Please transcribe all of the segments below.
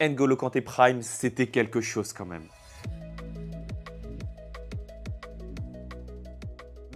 N'Golo Kanté Prime, c'était quelque chose quand même.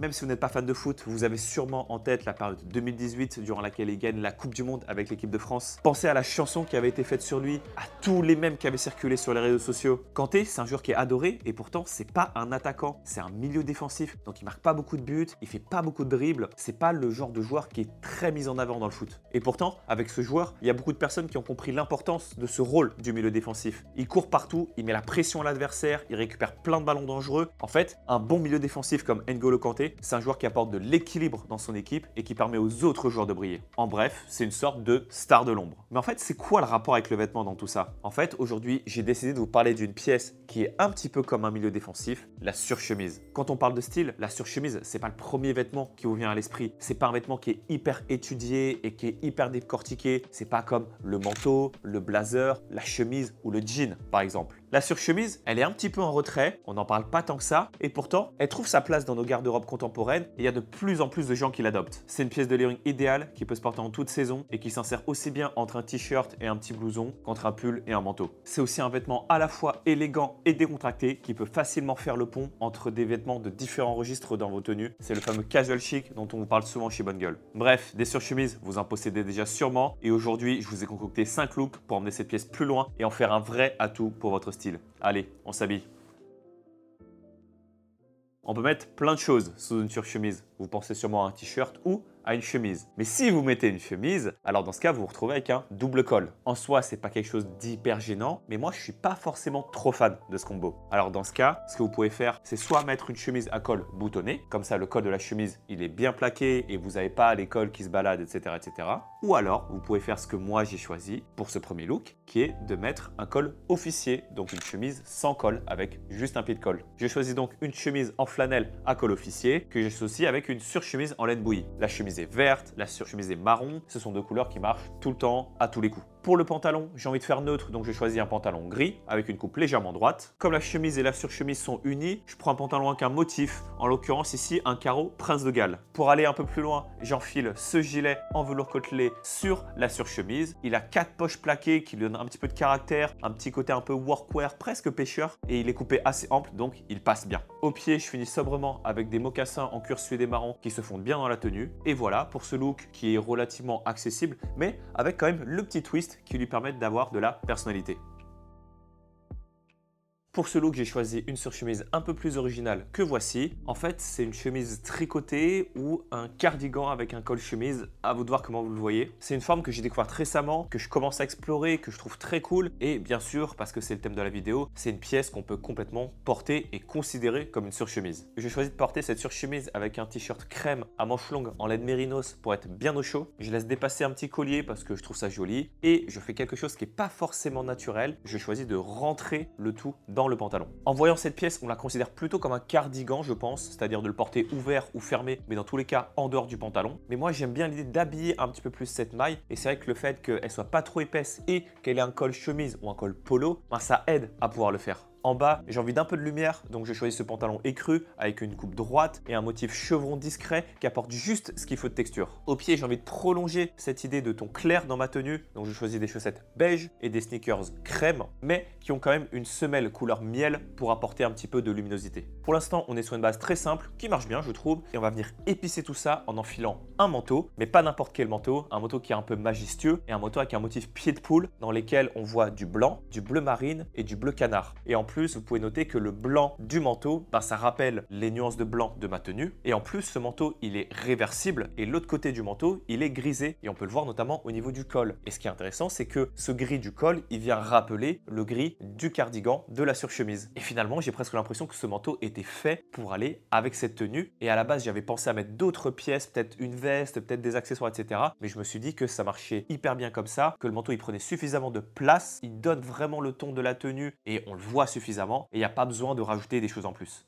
Même si vous n'êtes pas fan de foot, vous avez sûrement en tête la période 2018 durant laquelle il gagne la Coupe du Monde avec l'équipe de France. Pensez à la chanson qui avait été faite sur lui, à tous les mèmes qui avaient circulé sur les réseaux sociaux. Kanté, c'est un joueur qui est adoré et pourtant c'est pas un attaquant, c'est un milieu défensif. Donc il marque pas beaucoup de buts, il fait pas beaucoup de dribbles, c'est pas le genre de joueur qui est très mis en avant dans le foot. Et pourtant, avec ce joueur, il y a beaucoup de personnes qui ont compris l'importance de ce rôle du milieu défensif. Il court partout, il met la pression à l'adversaire, il récupère plein de ballons dangereux. En fait, un bon milieu défensif comme N'Golo Kanté, c'est un joueur qui apporte de l'équilibre dans son équipe et qui permet aux autres joueurs de briller. En bref, c'est une sorte de star de l'ombre. Mais en fait, c'est quoi le rapport avec le vêtement dans tout ça? En fait, aujourd'hui, j'ai décidé de vous parler d'une pièce qui est un petit peu comme un milieu défensif, la surchemise. Quand on parle de style, la surchemise, c'est pas le premier vêtement qui vous vient à l'esprit. C'est pas un vêtement qui est hyper étudié et qui est hyper décortiqué. C'est pas comme le manteau, le blazer, la chemise ou le jean, par exemple. La surchemise, elle est un petit peu en retrait, on n'en parle pas tant que ça, et pourtant, elle trouve sa place dans nos garde-robes contemporaines et il y a de plus en plus de gens qui l'adoptent. C'est une pièce de layering idéale qui peut se porter en toute saison et qui s'insère aussi bien entre un t-shirt et un petit blouson qu'entre un pull et un manteau. C'est aussi un vêtement à la fois élégant et décontracté qui peut facilement faire le pont entre des vêtements de différents registres dans vos tenues. C'est le fameux casual chic dont on vous parle souvent chez Bonne Gueule. Bref, des surchemises, vous en possédez déjà sûrement et aujourd'hui, je vous ai concocté 5 looks pour emmener cette pièce plus loin et en faire un vrai atout pour votre style. Allez, on s'habille. On peut mettre plein de choses sous une surchemise. Vous pensez sûrement à un t-shirt ou à une chemise. Mais si vous mettez une chemise, alors dans ce cas, vous vous retrouvez avec un double col. En soi, c'est pas quelque chose d'hyper gênant, mais moi, je suis pas forcément trop fan de ce combo. Alors dans ce cas, ce que vous pouvez faire, c'est soit mettre une chemise à col boutonné, comme ça, le col de la chemise, il est bien plaqué et vous n'avez pas les cols qui se baladent, etc., etc. Ou alors, vous pouvez faire ce que moi, j'ai choisi pour ce premier look, qui est de mettre un col officier, donc une chemise sans col, avec juste un pied de colle. J'ai choisi donc une chemise en flanelle à col officier, que j'associe avec une surchemise en laine bouillie. La chemise est verte, la surchemise est marron, ce sont deux couleurs qui marchent tout le temps, à tous les coups. Pour le pantalon, j'ai envie de faire neutre, donc j'ai choisi un pantalon gris avec une coupe légèrement droite. Comme la chemise et la surchemise sont unies, je prends un pantalon avec un motif, en l'occurrence ici un carreau Prince de Galles. Pour aller un peu plus loin, j'enfile ce gilet en velours côtelé sur la surchemise. Il a 4 poches plaquées qui lui donnent un petit peu de caractère, un petit côté un peu workwear, presque pêcheur, et il est coupé assez ample, donc il passe bien. Au pied, je finis sobrement avec des mocassins en cuir suédé marron qui se fondent bien dans la tenue. Et voilà pour ce look qui est relativement accessible, mais avec quand même le petit twist qui lui permettent d'avoir de la personnalité. Pour ce look, j'ai choisi une surchemise un peu plus originale que voici. En fait, c'est une chemise tricotée ou un cardigan avec un col chemise. À vous de voir comment vous le voyez. C'est une forme que j'ai découverte récemment, que je commence à explorer, que je trouve très cool. Et bien sûr, parce que c'est le thème de la vidéo, c'est une pièce qu'on peut complètement porter et considérer comme une surchemise. J'ai choisi de porter cette surchemise avec un t-shirt crème à manches longues en laine mérinos pour être bien au chaud. Je laisse dépasser un petit collier parce que je trouve ça joli. Et je fais quelque chose qui n'est pas forcément naturel. Je choisis de rentrer le tout dans le pantalon. En voyant cette pièce, on la considère plutôt comme un cardigan, je pense, c'est-à-dire de le porter ouvert ou fermé, mais dans tous les cas en dehors du pantalon. Mais moi, j'aime bien l'idée d'habiller un petit peu plus cette maille, et c'est vrai que le fait qu'elle soit pas trop épaisse et qu'elle ait un col chemise ou un col polo, ben, ça aide à pouvoir le faire. En bas, j'ai envie d'un peu de lumière, donc j'ai choisi ce pantalon écru avec une coupe droite et un motif chevron discret qui apporte juste ce qu'il faut de texture. Au pied, j'ai envie de prolonger cette idée de ton clair dans ma tenue, donc j'ai choisi des chaussettes beige et des sneakers crème, mais qui ont quand même une semelle couleur miel pour apporter un petit peu de luminosité. Pour l'instant, on est sur une base très simple qui marche bien, je trouve, et on va venir épicer tout ça en enfilant un manteau, mais pas n'importe quel manteau, un manteau qui est un peu majestueux et un manteau avec un motif pied de poule dans lesquels on voit du blanc, du bleu marine et du bleu canard. Et en plus, vous pouvez noter que le blanc du manteau, ça rappelle les nuances de blanc de ma tenue. Et en plus, ce manteau, il est réversible et l'autre côté du manteau, il est grisé. Et on peut le voir notamment au niveau du col. Et ce qui est intéressant, c'est que ce gris du col, il vient rappeler le gris du cardigan de la surchemise. Et finalement, j'ai presque l'impression que ce manteau était fait pour aller avec cette tenue. Et à la base, j'avais pensé à mettre d'autres pièces, peut-être une veste, peut-être des accessoires, etc. Mais je me suis dit que ça marchait hyper bien comme ça, que le manteau, il prenait suffisamment de place, il donne vraiment le ton de la tenue et on le voit suffisamment. Et il n'y a pas besoin de rajouter des choses en plus.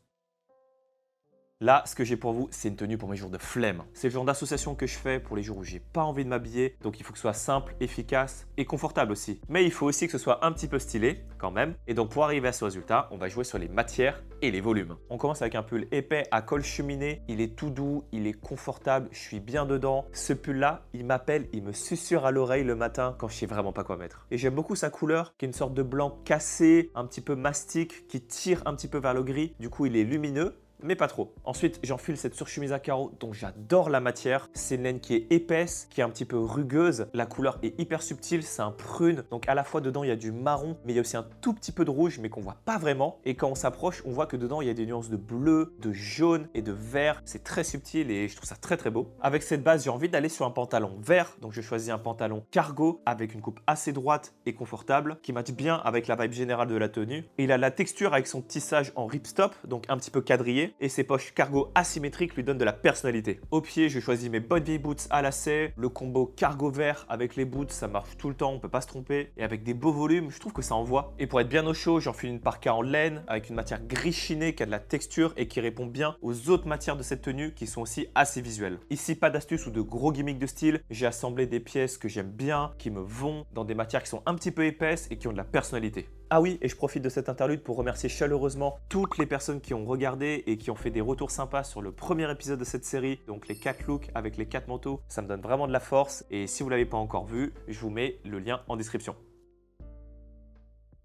Là, ce que j'ai pour vous, c'est une tenue pour mes jours de flemme. C'est le genre d'association que je fais pour les jours où j'ai pas envie de m'habiller, donc il faut que ce soit simple, efficace et confortable aussi. Mais il faut aussi que ce soit un petit peu stylé quand même. Et donc pour arriver à ce résultat, on va jouer sur les matières et les volumes. On commence avec un pull épais à col cheminée. Il est tout doux, il est confortable, je suis bien dedans. Ce pull-là, il m'appelle, il me susurre à l'oreille le matin quand je sais vraiment pas quoi mettre. Et j'aime beaucoup sa couleur, qui est une sorte de blanc cassé, un petit peu mastic, qui tire un petit peu vers le gris. Du coup, il est lumineux, mais pas trop. Ensuite, j'enfile cette surchemise à carreaux dont j'adore la matière. C'est une laine qui est épaisse, qui est un petit peu rugueuse. La couleur est hyper subtile, c'est un prune. Donc à la fois dedans, il y a du marron, mais il y a aussi un tout petit peu de rouge, mais qu'on voit pas vraiment. Et quand on s'approche, on voit que dedans, il y a des nuances de bleu, de jaune et de vert. C'est très subtil et je trouve ça très très beau. Avec cette base, j'ai envie d'aller sur un pantalon vert. Donc je choisis un pantalon cargo avec une coupe assez droite et confortable, qui matche bien avec la vibe générale de la tenue. Et il a la texture avec son tissage en ripstop, donc un petit peu quadrillé. Et ses poches cargo asymétriques lui donnent de la personnalité. Au pied, je choisis mes bonnes vieilles boots à lacets. Le combo cargo vert avec les boots, ça marche tout le temps, on peut pas se tromper. Et avec des beaux volumes, je trouve que ça envoie. Et pour être bien au chaud, j'enfile une parka en laine avec une matière gris chiné qui a de la texture et qui répond bien aux autres matières de cette tenue qui sont aussi assez visuelles. Ici, pas d'astuce ou de gros gimmicks de style. J'ai assemblé des pièces que j'aime bien, qui me vont dans des matières qui sont un petit peu épaisses et qui ont de la personnalité. Ah oui, et je profite de cette interlude pour remercier chaleureusement toutes les personnes qui ont regardé et qui ont fait des retours sympas sur le premier épisode de cette série, donc les 4 looks avec les 4 manteaux. Ça me donne vraiment de la force et si vous ne l'avez pas encore vu, je vous mets le lien en description.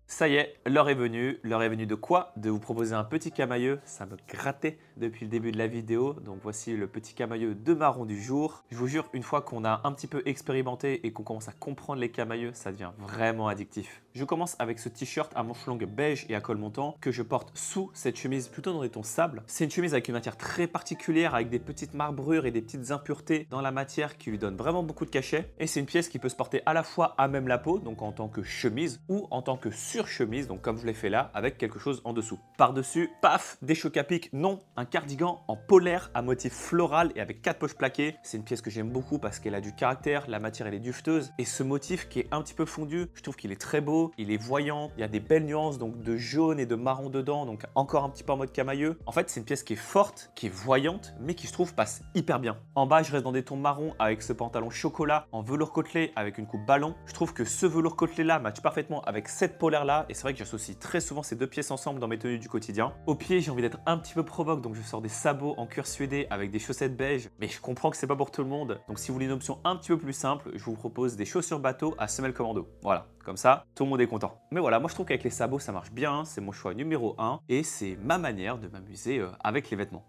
Ça y est, l'heure est venue. L'heure est venue de quoi? De vous proposer un petit camailleux. Ça me grattait depuis le début de la vidéo. Donc voici le petit camailleux de marron du jour. Je vous jure, une fois qu'on a un petit peu expérimenté et qu'on commence à comprendre les camailleux, ça devient vraiment addictif. Je commence avec ce t-shirt à manches longues beige et à col montant que je porte sous cette chemise plutôt dans des tons sable. C'est une chemise avec une matière très particulière, avec des petites marbrures et des petites impuretés dans la matière qui lui donnent vraiment beaucoup de cachet. Et c'est une pièce qui peut se porter à la fois à même la peau, donc en tant que chemise, ou en tant que surchemise, donc comme je l'ai fait là, avec quelque chose en dessous. Par-dessus, paf, des chocs à pic, non, un cardigan en polaire à motif floral et avec 4 poches plaquées. C'est une pièce que j'aime beaucoup parce qu'elle a du caractère, la matière elle est dufteuse. Et ce motif qui est un petit peu fondu, je trouve qu'il est très beau. Il est voyant, il y a des belles nuances donc de jaune et de marron dedans, donc encore un petit peu en mode camailleux. En fait, c'est une pièce qui est forte, qui est voyante, mais qui je trouve passe hyper bien. En bas, je reste dans des tons marrons avec ce pantalon chocolat en velours côtelé avec une coupe ballon. Je trouve que ce velours côtelé là match parfaitement avec cette polaire là et c'est vrai que j'associe très souvent ces deux pièces ensemble dans mes tenues du quotidien. Au pied, j'ai envie d'être un petit peu provoque, donc je sors des sabots en cuir suédé avec des chaussettes beige, mais je comprends que c'est pas pour tout le monde. Donc si vous voulez une option un petit peu plus simple, je vous propose des chaussures bateau à semelle commando. Voilà. Comme ça, tout le monde est content. Mais voilà, moi je trouve qu'avec les sabots, ça marche bien. C'est mon choix numéro 1 et c'est ma manière de m'amuser avec les vêtements.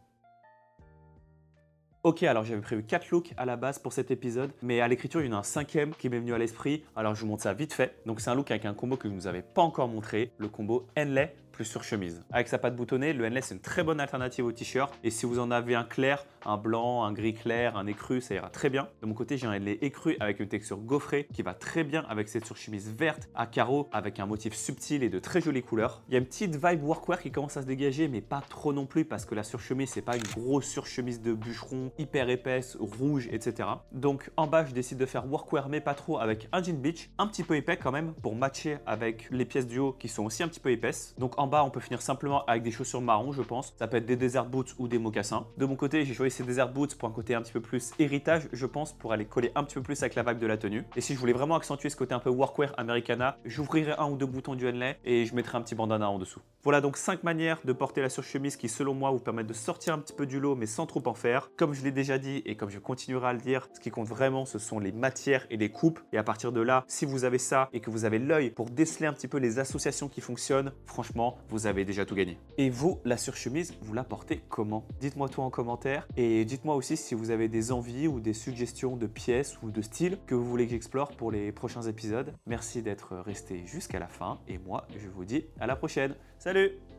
Ok, alors j'avais prévu 4 looks à la base pour cet épisode, mais à l'écriture, il y en a un 5e qui m'est venu à l'esprit. Alors je vous montre ça vite fait. Donc c'est un look avec un combo que je ne vous avais pas encore montré, le combo Henley plus surchemise. Avec sa patte boutonnée, le Henley c'est une très bonne alternative au t-shirt. Et si vous en avez un clair, un blanc, un gris clair, un écru, ça ira très bien. De mon côté, j'ai un Henley écru avec une texture gaufrée qui va très bien avec cette surchemise verte à carreaux avec un motif subtil et de très jolies couleurs. Il y a une petite vibe workwear qui commence à se dégager, mais pas trop non plus parce que la surchemise c'est pas une grosse surchemise de bûcheron hyper épaisse, rouge, etc. Donc en bas, je décide de faire workwear mais pas trop avec un jean beach, un petit peu épais quand même pour matcher avec les pièces du haut qui sont aussi un petit peu épaisses. Donc en bas, on peut finir simplement avec des chaussures marron, je pense. Ça peut être des desert boots ou des mocassins. De mon côté, j'ai choisi ces desert boots pour un côté un petit peu plus héritage, je pense, pour aller coller un petit peu plus avec la vibe de la tenue. Et si je voulais vraiment accentuer ce côté un peu workwear americana, j'ouvrirais un ou deux boutons du Henley et je mettrais un petit bandana en dessous. Voilà donc 5 manières de porter la surchemise qui, selon moi, vous permettent de sortir un petit peu du lot, mais sans trop en faire. Comme je l'ai déjà dit et comme je continuerai à le dire, ce qui compte vraiment, ce sont les matières et les coupes. Et à partir de là, si vous avez ça et que vous avez l'œil pour déceler un petit peu les associations qui fonctionnent, franchement, vous avez déjà tout gagné. Et vous, la surchemise, vous la portez comment? Dites-moi tout en commentaire et dites-moi aussi si vous avez des envies ou des suggestions de pièces ou de styles que vous voulez que j'explore pour les prochains épisodes. Merci d'être resté jusqu'à la fin et moi, je vous dis à la prochaine. Salut!